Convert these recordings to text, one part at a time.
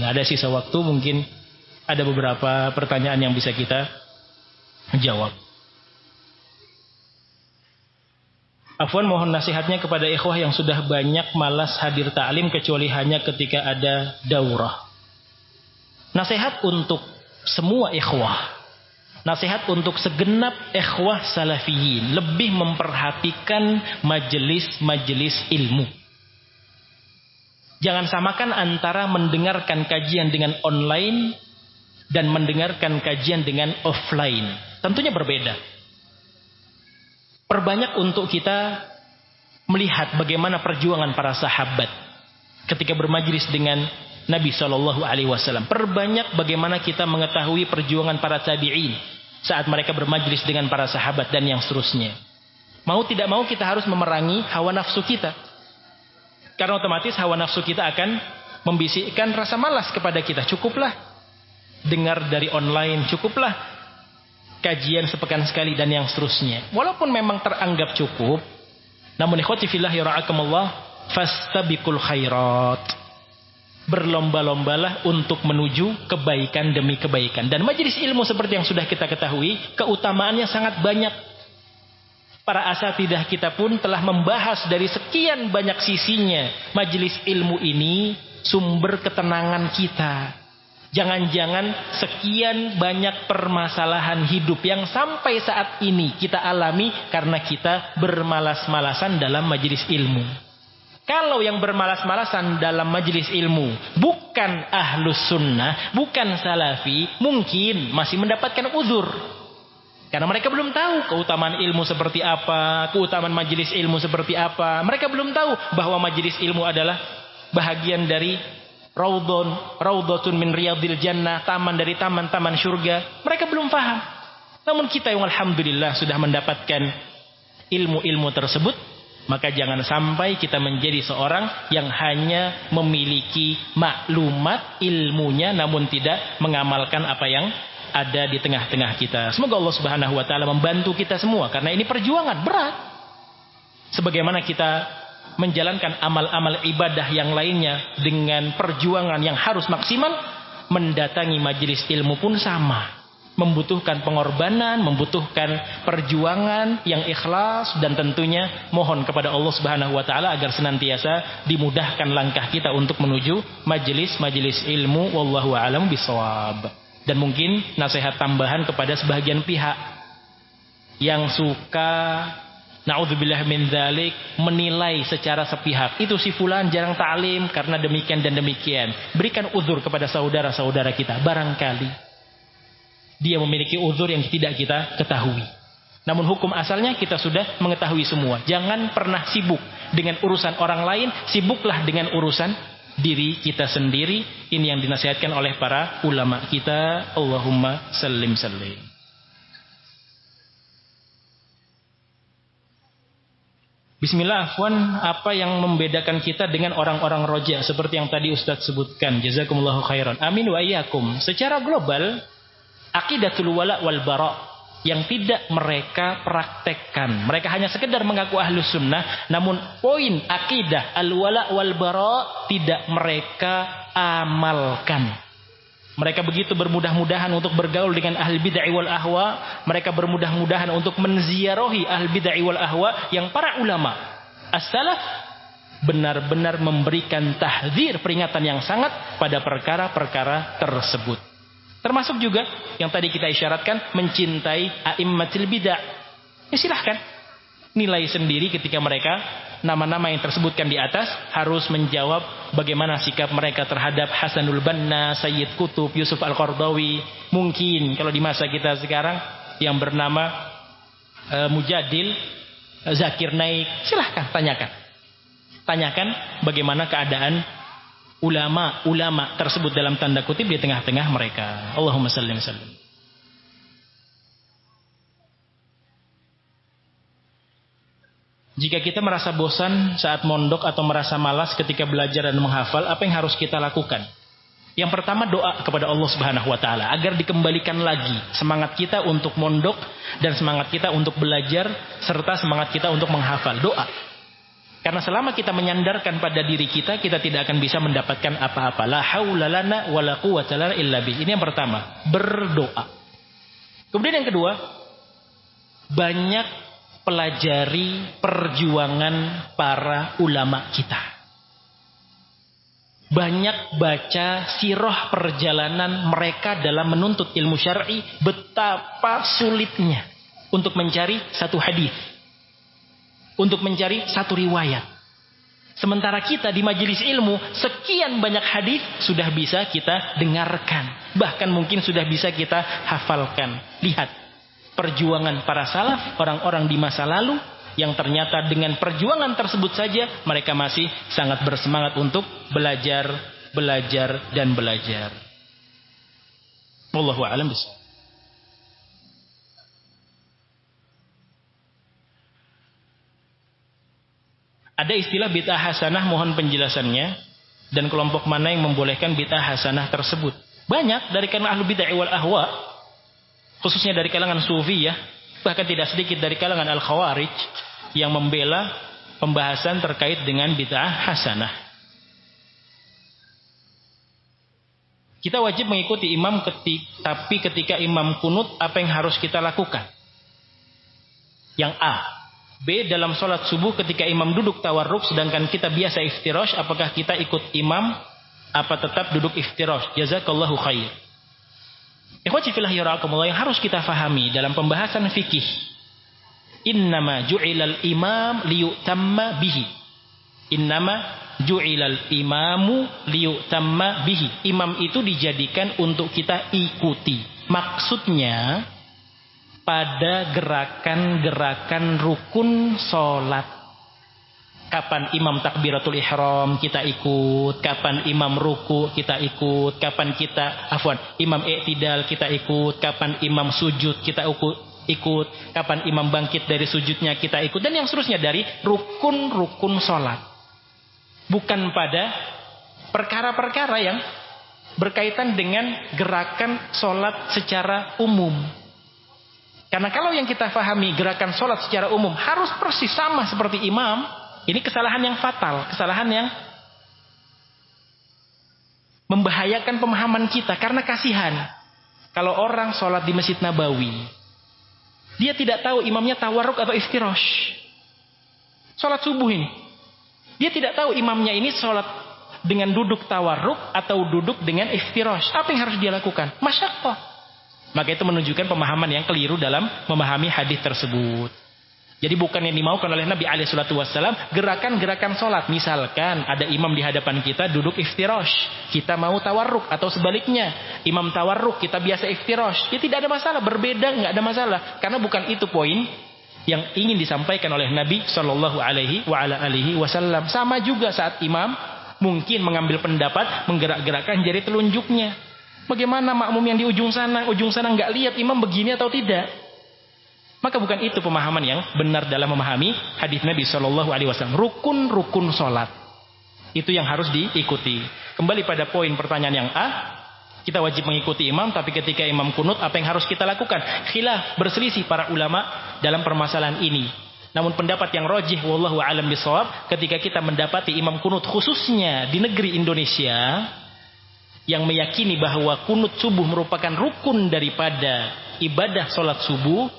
Nah, ada sisa waktu, mungkin ada beberapa pertanyaan yang bisa kita jawab. Afwan, mohon nasihatnya kepada ikhwah yang sudah banyak malas hadir ta'lim kecuali hanya ketika ada daurah. Nasihat untuk semua ikhwah, nasihat untuk segenap ikhwah salafiyin, lebih memperhatikan majelis-majelis ilmu. Jangan samakan antara mendengarkan kajian dengan online dan mendengarkan kajian dengan offline. Tentunya berbeda. Perbanyak untuk kita melihat bagaimana perjuangan para sahabat ketika bermajlis dengan Nabi SAW. Perbanyak bagaimana kita mengetahui perjuangan para tabi'in saat mereka bermajlis dengan para sahabat dan yang seterusnya. Mau tidak mau kita harus memerangi hawa nafsu kita. Karena otomatis hawa nafsu kita akan membisikkan rasa malas kepada kita. Cukuplah dengar dari online, cukuplah kajian sepekan sekali dan yang seterusnya. Walaupun memang teranggap cukup, namun ikhwati fillah yara'akumullah, fastabiqul khairat. Berlomba-lombalah untuk menuju kebaikan demi kebaikan. Dan majelis ilmu seperti yang sudah kita ketahui, keutamaannya sangat banyak. Para asatidah kita pun telah membahas dari sekian banyak sisinya. Majelis ilmu ini sumber ketenangan kita. Jangan-jangan sekian banyak permasalahan hidup yang sampai saat ini kita alami karena kita bermalas-malasan dalam majelis ilmu. Kalau yang bermalas-malasan dalam majelis ilmu bukan ahlus sunnah, bukan salafi, mungkin masih mendapatkan uzur. Karena mereka belum tahu keutamaan ilmu seperti apa, keutamaan majelis ilmu seperti apa. Mereka belum tahu bahwa majelis ilmu adalah bahagian dari raudhatun min riyadil jannah, taman dari taman-taman surga. Mereka belum paham. Namun kita yang alhamdulillah sudah mendapatkan ilmu-ilmu tersebut, maka jangan sampai kita menjadi seorang yang hanya memiliki maklumat ilmunya namun tidak mengamalkan apa yang ada di tengah-tengah kita. Semoga Allah Subhanahu wa taala membantu kita semua karena ini perjuangan berat. Sebagaimana kita menjalankan amal-amal ibadah yang lainnya dengan perjuangan yang harus maksimal, mendatangi majelis ilmu pun sama. Membutuhkan pengorbanan, membutuhkan perjuangan yang ikhlas, dan tentunya mohon kepada Allah Subhanahu wa taala agar senantiasa dimudahkan langkah kita untuk menuju majelis-majelis ilmu. Wallahu a'lam bishawab. Dan mungkin nasihat tambahan kepada sebagian pihak yang suka, na'udzubillah min dzalik, menilai secara sepihak. Itu si fulan jarang ta'lim karena demikian dan demikian. Berikan uzur kepada saudara-saudara kita. Barangkali dia memiliki uzur yang tidak kita ketahui. Namun hukum asalnya kita sudah mengetahui semua. Jangan pernah sibuk dengan urusan orang lain, sibuklah dengan urusan diri kita sendiri. Ini yang dinasihatkan oleh para ulama kita. Allahumma sallim sallim. Bismillah, afwan, apa yang membedakan kita dengan orang-orang roja seperti yang tadi Ustaz sebutkan? Jazakumullahu khairan. Amin wa iyyakum. Secara global, aqidatul wala wal bara yang tidak mereka praktekkan. Mereka hanya sekedar mengaku ahlus sunnah, namun poin akidah al-wala wal bara tidak mereka amalkan. Mereka begitu bermudah-mudahan untuk bergaul dengan ahli bid'ah wal ahwa. Mereka bermudah-mudahan untuk menziarahi ahli bid'ah wal ahwa yang para ulama as-salaf benar-benar memberikan tahdzir, peringatan yang sangat pada perkara-perkara tersebut. Termasuk juga yang tadi kita isyaratkan, mencintai a'immatul bid'ah. Ya silahkan nilai sendiri ketika mereka, nama-nama yang tersebutkan di atas, harus menjawab bagaimana sikap mereka terhadap Hasanul Banna, Sayyid Qutb, Yusuf Al-Qardawi. Mungkin kalau di masa kita sekarang yang bernama Mujadil, Zakir Naik, silahkan tanyakan bagaimana keadaan ulama tersebut dalam tanda kutip di tengah-tengah mereka. Allahumma sallim sallim. Jika kita merasa bosan saat mondok atau merasa malas ketika belajar dan menghafal, apa yang harus kita lakukan? Yang pertama, doa kepada Allah Subhanahu wa taala agar dikembalikan lagi semangat kita untuk mondok dan semangat kita untuk belajar serta semangat kita untuk menghafal. Doa. Karena selama kita menyandarkan pada diri kita, kita tidak akan bisa mendapatkan apa-apa. La haula lana wa la quwwata lana illa billah. Ini yang pertama, berdoa. Kemudian yang kedua, banyak pelajari perjuangan para ulama kita. Banyak baca sirah perjalanan mereka dalam menuntut ilmu syar'i, betapa sulitnya untuk mencari satu hadis, untuk mencari satu riwayat. Sementara kita di majelis ilmu, sekian banyak hadis sudah bisa kita dengarkan, bahkan mungkin sudah bisa kita hafalkan. Lihat perjuangan para salaf, orang-orang di masa lalu, yang ternyata dengan perjuangan tersebut saja mereka masih sangat bersemangat untuk belajar, dan belajar. Wallahu a'lam bishawab. Ada istilah bid'ah hasanah, mohon penjelasannya, dan kelompok mana yang membolehkan bid'ah hasanah tersebut. Banyak dari kalangan ahlu bid'ah wal ahwa, khususnya dari kalangan sufi ya, bahkan tidak sedikit dari kalangan al-khawarij yang membela pembahasan terkait dengan bid'ah hasanah. Kita wajib mengikuti imam tapi ketika imam kunut, apa yang harus kita lakukan? Yang A. B. Dalam sholat subuh ketika imam duduk tawarruk sedangkan kita biasa iftirash, apakah kita ikut imam apa tetap duduk iftirash? Jazakallahu khair. Ikhwati fillah yarahumullah, yang harus kita fahami dalam pembahasan fikih, innama ju'ilal imam liyutamma bihi. Innama ju'ilal imamu liyutamma bihi. Imam itu dijadikan untuk kita ikuti. Maksudnya pada gerakan-gerakan rukun sholat. Kapan imam takbiratul ihram kita ikut, kapan imam ruku kita ikut, kapan imam i'tidal kita ikut, kapan imam sujud kita ikut, kapan imam bangkit dari sujudnya kita ikut, dan yang seterusnya dari rukun-rukun sholat. Bukan pada perkara-perkara yang berkaitan dengan gerakan sholat secara umum. Karena kalau yang kita pahami gerakan sholat secara umum harus persis sama seperti imam, ini kesalahan yang fatal, kesalahan yang membahayakan pemahaman kita. Karena kasihan, kalau orang sholat di Masjid Nabawi, dia tidak tahu imamnya tawarruk atau iftirash. Sholat subuh ini, dia tidak tahu imamnya ini sholat dengan duduk tawarruk atau duduk dengan iftirash. Apa yang harus dia lakukan? Masyaqqah. Maka itu menunjukkan pemahaman yang keliru dalam memahami hadis tersebut. Jadi bukan yang dimaukan oleh Nabi alaihi salatu wassalam gerakan-gerakan sholat. Misalkan ada imam di hadapan kita duduk iftirash, kita mau tawarruk, atau sebaliknya imam tawarruk kita biasa iftirash. Ya tidak ada masalah, berbeda nggak ada masalah. Karena bukan itu poin yang ingin disampaikan oleh Nabi Shallallahu Alaihi Wasallam. Sama juga saat imam mungkin mengambil pendapat menggerak-gerakkan jari telunjuknya. Bagaimana makmum yang di ujung sana nggak lihat imam begini atau tidak? Maka bukan itu pemahaman yang benar dalam memahami hadis Nabi Shallallahu Alaihi Wasallam. Rukun-rukun sholat itu yang harus diikuti. Kembali pada poin pertanyaan yang A, kita wajib mengikuti imam, tapi ketika imam kunut apa yang harus kita lakukan? Khilaf, berselisih para ulama dalam permasalahan ini. Namun pendapat yang rajih wallahu a'lam bishawab, ketika kita mendapati imam kunut khususnya di negeri Indonesia yang meyakini bahwa kunut subuh merupakan rukun daripada ibadah sholat subuh,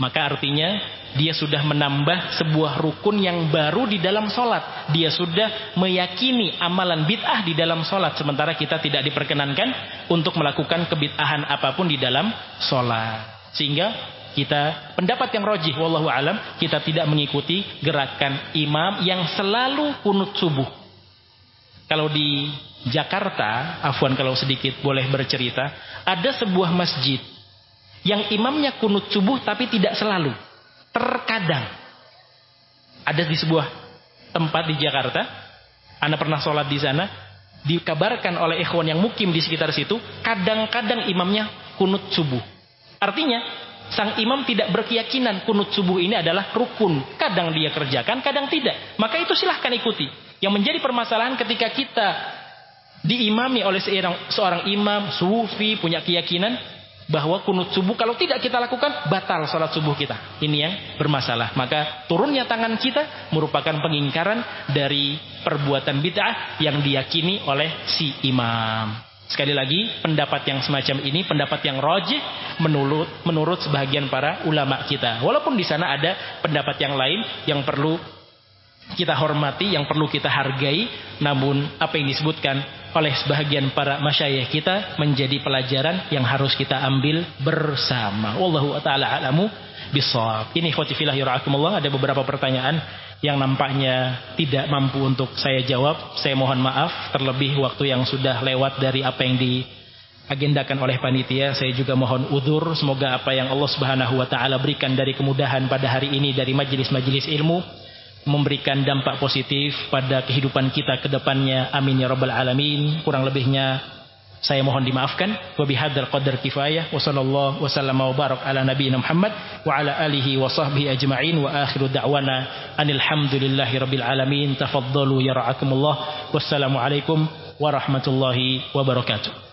maka artinya dia sudah menambah sebuah rukun yang baru di dalam sholat. Dia sudah meyakini amalan bid'ah di dalam sholat, sementara kita tidak diperkenankan untuk melakukan kebid'ahan apapun di dalam sholat. Sehingga kita, pendapat yang rajih wallahu alam, kita tidak mengikuti gerakan imam yang selalu kunut subuh. Kalau di Jakarta, afwan kalau sedikit boleh bercerita, ada sebuah masjid yang imamnya kunut subuh tapi tidak selalu. Terkadang ada di sebuah tempat di Jakarta, Anda pernah sholat di sana, dikabarkan oleh ikhwan yang mukim di sekitar situ, kadang-kadang imamnya kunut subuh. Artinya sang imam tidak berkeyakinan kunut subuh ini adalah rukun. Kadang dia kerjakan, kadang tidak. Maka itu silahkan ikuti. Yang menjadi permasalahan ketika kita diimami oleh seorang imam sufi punya keyakinan, bahwa kunut subuh kalau tidak kita lakukan batal salat subuh kita. Ini yang bermasalah. Maka turunnya tangan kita merupakan pengingkaran dari perbuatan bid'ah yang diyakini oleh si imam. Sekali lagi, pendapat yang semacam ini pendapat yang rajih menurut sebahagian para ulama kita. Walaupun di sana ada pendapat yang lain yang perlu kita hormati, yang perlu kita hargai, namun apa yang disebutkan oleh sebahagian para masyayikh kita menjadi pelajaran yang harus kita ambil bersama. Wallahu ta'ala a'lamu bishawab. Ini ikhwati fillah yarhakumullah, ada beberapa pertanyaan yang nampaknya tidak mampu untuk saya jawab. Saya mohon maaf, terlebih waktu yang sudah lewat dari apa yang diagendakan oleh panitia. Saya juga mohon uzur. Semoga apa yang Allah Subhanahu wa taala berikan dari kemudahan pada hari ini dari majelis-majelis ilmu memberikan dampak positif pada kehidupan kita ke depannya. Amin ya rabbal alamin. Kurang lebihnya saya mohon dimaafkan. Wa bihadzal qadar kifayah. Wa sallallahu wasallama wa barak ala nabiyina Muhammad wa ala alihi wa sahbihi ajma'in. Wa akhiru da'wana anil hamdulillahi rabbil alamin. Tafaddalu ya ra'akumullah. Wassalamu alaikum warahmatullahi wabarakatuh.